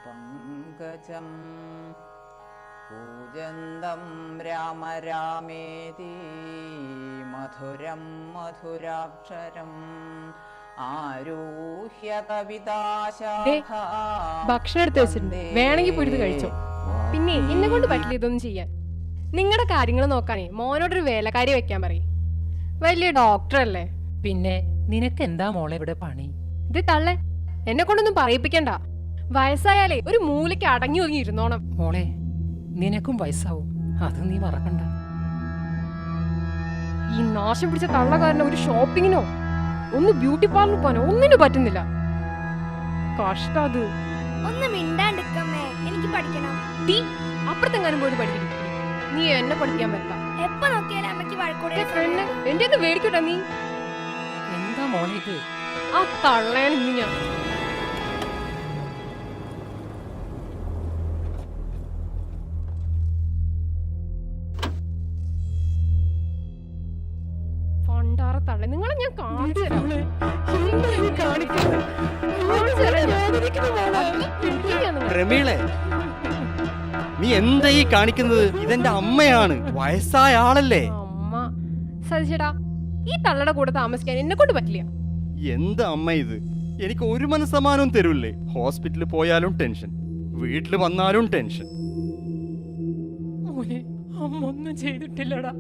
പങ്കജം പൂജന്തം രാമ രാമേതി മധുരം മധുരാക്ഷരം ആരൂഹ്യ ഭക്ഷണം എടുത്ത് വെച്ചിട്ടുണ്ട്, വേണമെങ്കിൽ പോയിട്ട് കഴിച്ചോ. പിന്നെ എന്നെ കൊണ്ട് പറ്റില്ല ഇതൊന്നും ചെയ്യാൻ. നിങ്ങളുടെ കാര്യങ്ങൾ നോക്കാനേ മോനോടൊരു വേലക്കാരി വെക്കാൻ പറയും. വലിയ ഡോക്ടറല്ലേ. പിന്നെ നിനക്ക് എന്താ മോളെ ഇവിടെ പണി? ഇത് തള്ളേ, എന്നെ കൊണ്ടൊന്നും പറയിപ്പിക്കണ്ട. വയസ്സായാലേ ഒരു മൂലയ്ക്ക് അടങ്ങി ഒതുങ്ങി ഇരുന്നോണം. മോളെ നിനക്കും വയസ്സാവും, അത് നീ മറക്കണ്ട. ഈ നാശം പിടിച്ച തള്ളക്കാരനെ ഒരു ഷോപ്പിങ്ങിനോ ഒന്ന് ബ്യൂട്ടി പാർലർ പോകാനോ ഒന്നിനും പറ്റുന്നില്ല. കഷ്ടം അത്. ഒന്ന് മിണ്ടാണ്ടിക്കമ്മേ, എനിക്ക് പഠിക്കണം. ടീ അപ്പുറത്തെങ്ങാനും പോയിട്ട് പഠിക്കണം. നീ എന്നെ പഠിക്കാൻ പറ്റാ. എപ്പോ നോക്കിയാലും അമ്മയ്ക്ക് വഴക്കൂടെ. എന്റെ ഒന്ന് മേടിക്കട്ടെ നീ. എന്താ മോളെ ഇത്? ആ തള്ളയാണ് ഇന്ന് ഞാൻ. പണ്ടാറ തള്ള, നിങ്ങളെ ഞാൻ കാണിച്ചു തരാം. പ്രമീളെ, നീ എന്താ ഈ കാണിക്കുന്നത്? ഇതെന്റെ അമ്മയാണ്, വയസ്സായ ആളല്ലേ. അമ്മ സതിച്ചേട്ടാ, ഈ തള്ളയുടെ കൂടെ താമസിക്കാൻ എന്നെ കൊണ്ട് പറ്റില്ല. എന്താ അമ്മ ഇത്? എനിക്ക് ഒരു മനസ്സമാനവും തരൂല്ലേ? ഹോസ്പിറ്റലിൽ പോയാലും ടെൻഷൻ, വീട്ടിൽ വന്നാലും ടെൻഷൻ. അമ്മ ഒന്നും ചെയ്തിട്ടില്ലടാ.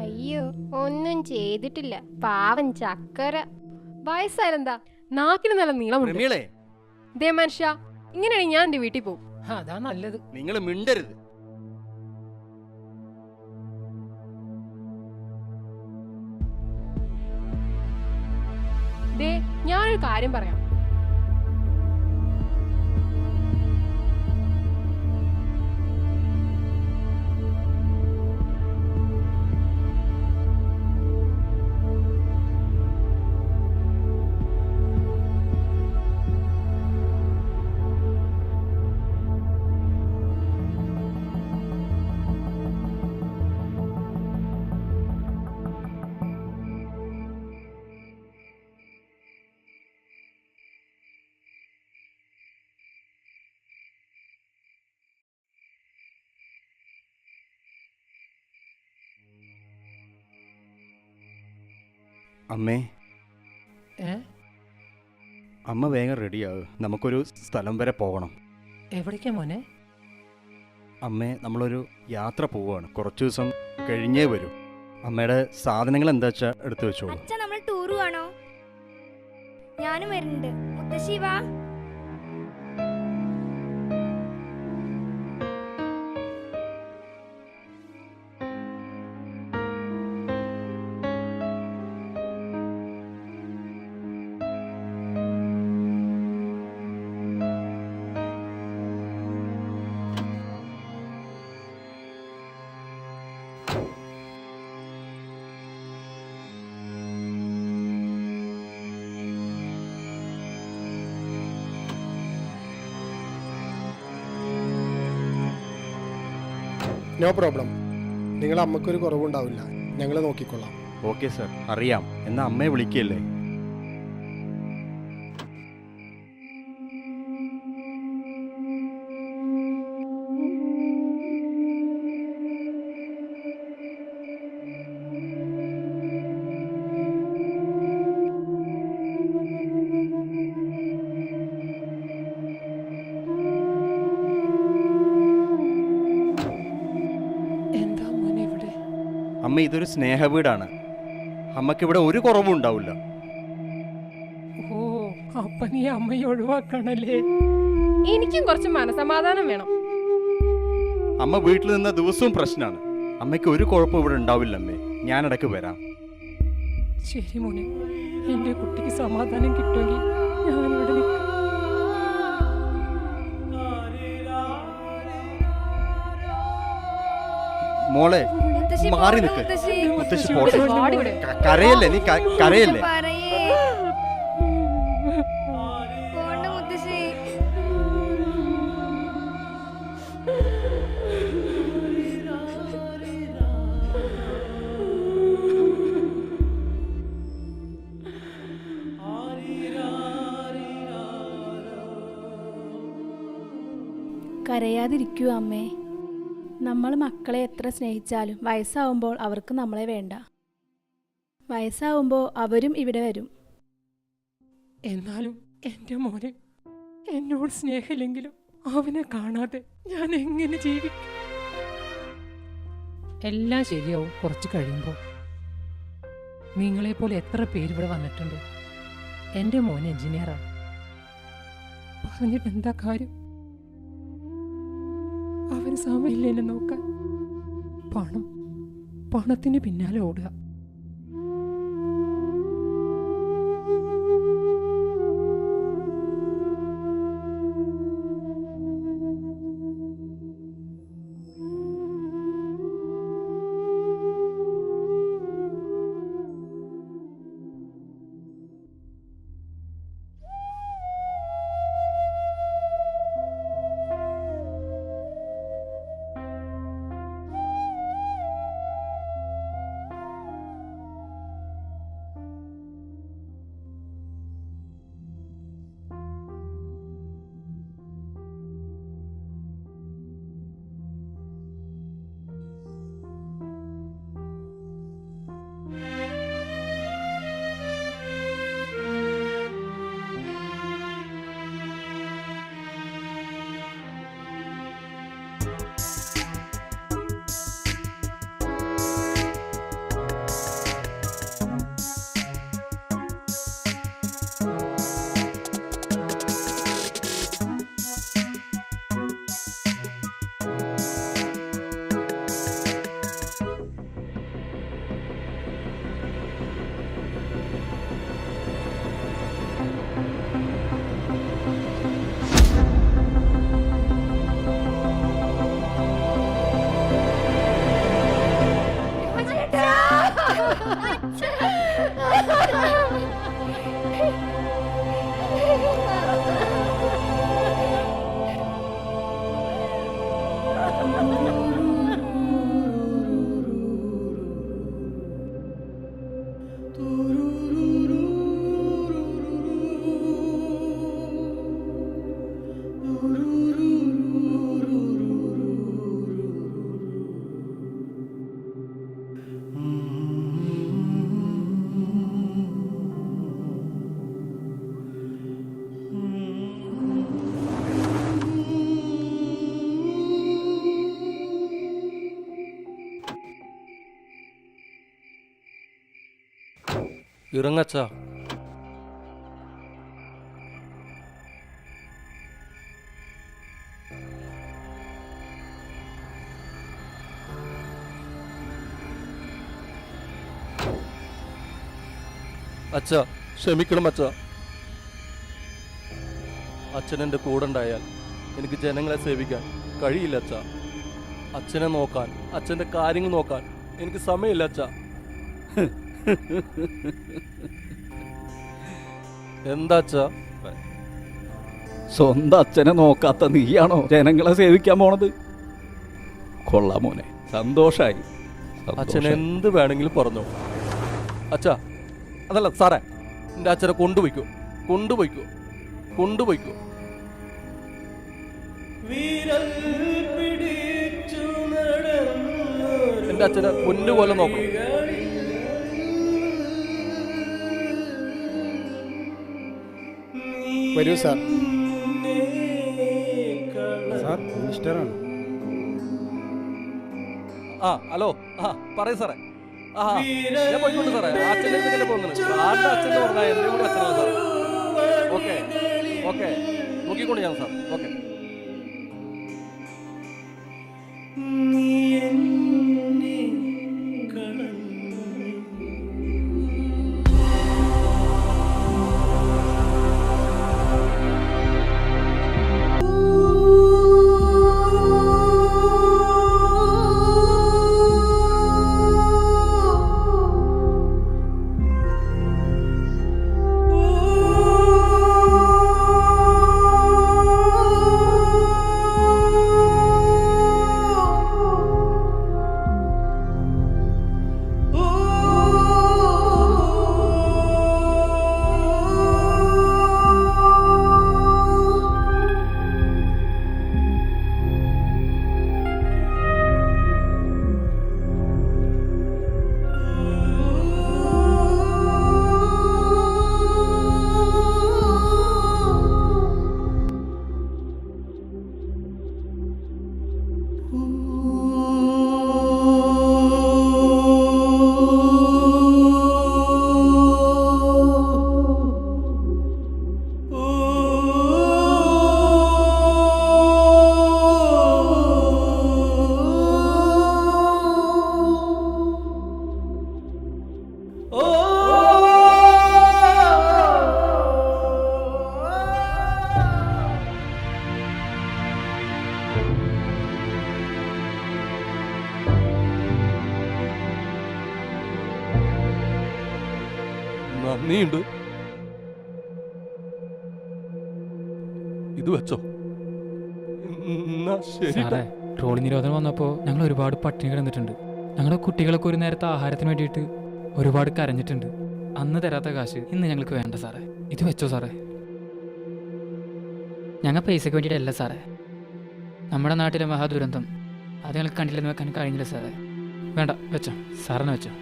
അയ്യോ, ഒന്നും ചെയ്തിട്ടില്ല. പാവം ചക്കര. വയസ്സായാലെന്താ, നാക്കിന് നല്ല നീളമുണ്ട്. പ്രമീളെ, ദേ മനുഷ്യ, ഇങ്ങനെയാണെങ്കിൽ ഞാൻ എന്റെ വീട്ടിൽ പോകും. അതാ നല്ലത്. നിങ്ങൾ മിണ്ടരുത്. ദേ, ഞാനൊരു കാര്യം പറയാം. അമ്മേ, അമ്മ വേഗം റെഡിയാകും, നമുക്കൊരു സ്ഥലം വരെ പോകണം. എവിടേക്കാ മോനെ? അമ്മേ, നമ്മളൊരു യാത്ര പോവുകയാണ്, കുറച്ചു ദിവസം കഴിഞ്ഞേ വരൂ. അമ്മയുടെ സാധനങ്ങൾ എന്താ വെച്ചാ എടുത്തു വെച്ചോളൂ. അച്ഛാ, നമ്മൾ ടൂർ പോവാണോ? ഞാനും വരുന്നുണ്ട്. മുത്തശ്ശി വാ. No problem. നിങ്ങളെ അമ്മക്കൊരു കുറവുണ്ടാവില്ല, ഞങ്ങൾ നോക്കിക്കൊള്ളാം. ഓക്കെ സർ, അറിയാം. എന്നാ അമ്മയെ വിളിക്കല്ലേ. അമ്മ, ഇതൊരു സ്നേഹവീടാണ്. അമ്മക്കിവിടെ ഒരു കുറവും ഉണ്ടാവില്ല. ഓ, അപ്പൊ നീ അമ്മയെ ഒഴിവാക്കണല്ലേ? എനിക്കും കുറച്ച് മനസമാധാനം വേണം. അമ്മ വീട്ടിൽ നിന്ന ദിവസവും പ്രശ്നമാണ്. അമ്മയ്ക്ക് ഒരു കുഴപ്പം ഇവിടെ ഉണ്ടാവില്ല അമ്മേ, ഞാനിടയ്ക്ക് വരാം. ശരി മോനെ, എന്റെ കുട്ടിക്ക് സമാധാനം കിട്ടുമെങ്കിൽ ഞാനിവിടെ നിൽക്കാം. മോളെ, മാറി നിൽക്ക്. മുത്തശ്ശി പോട്ടെ. കരയല്ലേ നീ, കരയല്ലേ. മുത്തശ്ശി, കരയാതിരിക്കൂ അമ്മേ. നമ്മൾ മക്കളെ എത്ര സ്നേഹിച്ചാലും വയസ്സാവുമ്പോൾ അവർക്ക് നമ്മളെ വേണ്ട. വയസ്സാവുമ്പോൾ അവരും ഇവിടെ വരും. എന്നാലും എൻ്റെ മോനെ എന്നോട് സ്നേഹമില്ലെങ്കിലും അവനെ കാണാതെ ഞാൻ എങ്ങനെ ജീവിക്കും? എല്ലാം ശരിയാവും കുറച്ച് കഴിയുമ്പോൾ. നിങ്ങളെപ്പോലെ എത്ര പേര് ഇവിടെ വന്നിട്ടുണ്ട്. എൻ്റെ മോൻ എഞ്ചിനീയറാണ്. പറഞ്ഞിട്ട് എന്താ കാര്യം? അവന് സമയമില്ല എന്നെ നോക്കാൻ. പണത്തിന് പിന്നാലെ ഓടുക. ഇറങ്ങച്ച. അച്ഛ ക്ഷമിക്കണം അച്ഛ. അച്ഛൻ എൻ്റെ കൂടെ ഉണ്ടായാൽ എനിക്ക് ജനങ്ങളെ സേവിക്കാൻ കഴിയില്ല അച്ഛ. അച്ഛനെ നോക്കാൻ, അച്ഛൻ്റെ കാര്യങ്ങൾ നോക്കാൻ എനിക്ക് സമയമില്ല അച്ഛ. എന്താ അച്ഛ? സ്വന്തം അച്ഛനെ നോക്കാത്ത നീയാണോ ജനങ്ങളെ സേവിക്കാൻ പോണത്? കൊള്ളാം മോനെ, സന്തോഷായി. അച്ഛൻ എന്ത് വേണമെങ്കിലും പറഞ്ഞോ അച്ഛ. അതല്ല സാറേ, എൻ്റെ അച്ഛനെ കൊണ്ടുപോയിക്കോ, കൊണ്ടുപോയിക്കോ, കൊണ്ടുപോയിക്കോ. എൻ്റെ അച്ഛനെ പൊന്നുപോലെ നോക്കണം. വരൂ സാർ. സാർ മിനിസ്റ്ററാണ്. ആ ഹലോ, ആ പറയൂ സാറേ. ആ ഞാൻ പോയിക്കോട്ടെ സാറേ. അച്ഛൻ്റെ അടുത്തേക്കല്ലേ പോകുന്നത്? സാറിൻ്റെ അച്ഛൻ്റെ പറഞ്ഞാൽ എൻ്റെ കൂടെ അച്ഛനാണ് സാർ. ഓക്കെ ഓക്കെ, നോക്കിക്കൊണ്ട് ഞാൻ സാർ. ഓക്കെ. Oh നീയുണ്ട്. ഇത് വെച്ചോ. എന്നാ ശരി. സാറേ, ട്രോളിംഗ് നിരോധനം വന്നപ്പോൾ ഞങ്ങൾ ഒരുപാട് പട്ടിണി കിടന്നിട്ടുണ്ട്. ഞങ്ങളുടെ കുട്ടികളൊക്കെ ഒരു നേരത്തെ ആഹാരത്തിന് വേണ്ടിയിട്ട് ഒരുപാട് കരഞ്ഞിട്ടുണ്ട്. അന്ന് തരാത്ത കാശ് ഇന്ന് ഞങ്ങൾക്ക് വേണ്ട സാറേ. ഇത് വെച്ചോ സാറേ. ഞങ്ങൾ പൈസയ്ക്ക് വേണ്ടിയിട്ടല്ല സാറേ. നമ്മുടെ നാട്ടിലെ മഹാദുരന്തം അത് ഞങ്ങൾക്ക് കണ്ടില്ലെന്ന് വെക്കാൻ കഴിഞ്ഞില്ല സാറേ. വേണ്ട, വെച്ചോ സാറിന് വെച്ചോ.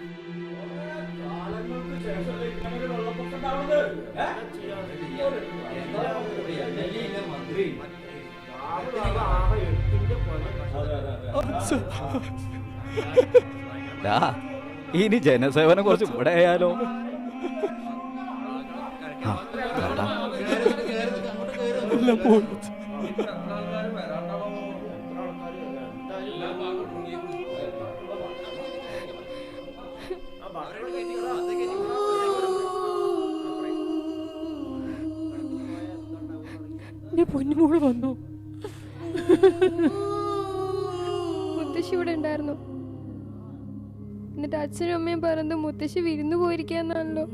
ഇനി ജനസേവനം കുറച്ച് ഇവിടെ ആയാലോ? പൊന്നുമോള് വന്നു. മുത്തശ്ശി ഇവിടെ ഉണ്ടായിരുന്നു. എന്നിട്ട് അച്ഛനും അമ്മയും പറഞ്ഞത് മുത്തശ്ശി വിരുന്നു പോയിരിക്കാന്നാണല്ലോ.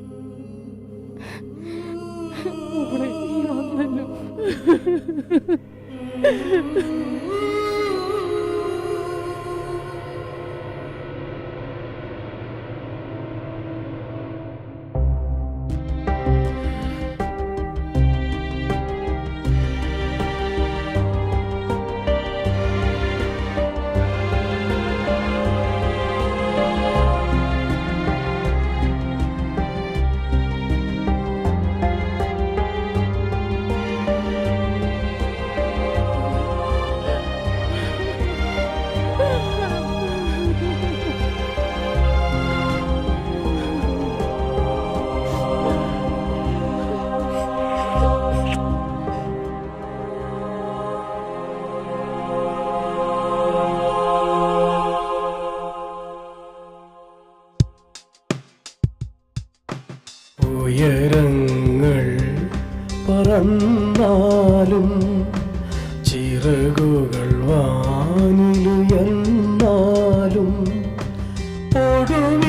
ഉയരങ്ങൾ പറന്നാലും ചിറകുകൾ വാനിലുയർന്നാലും ഒടുവിൽ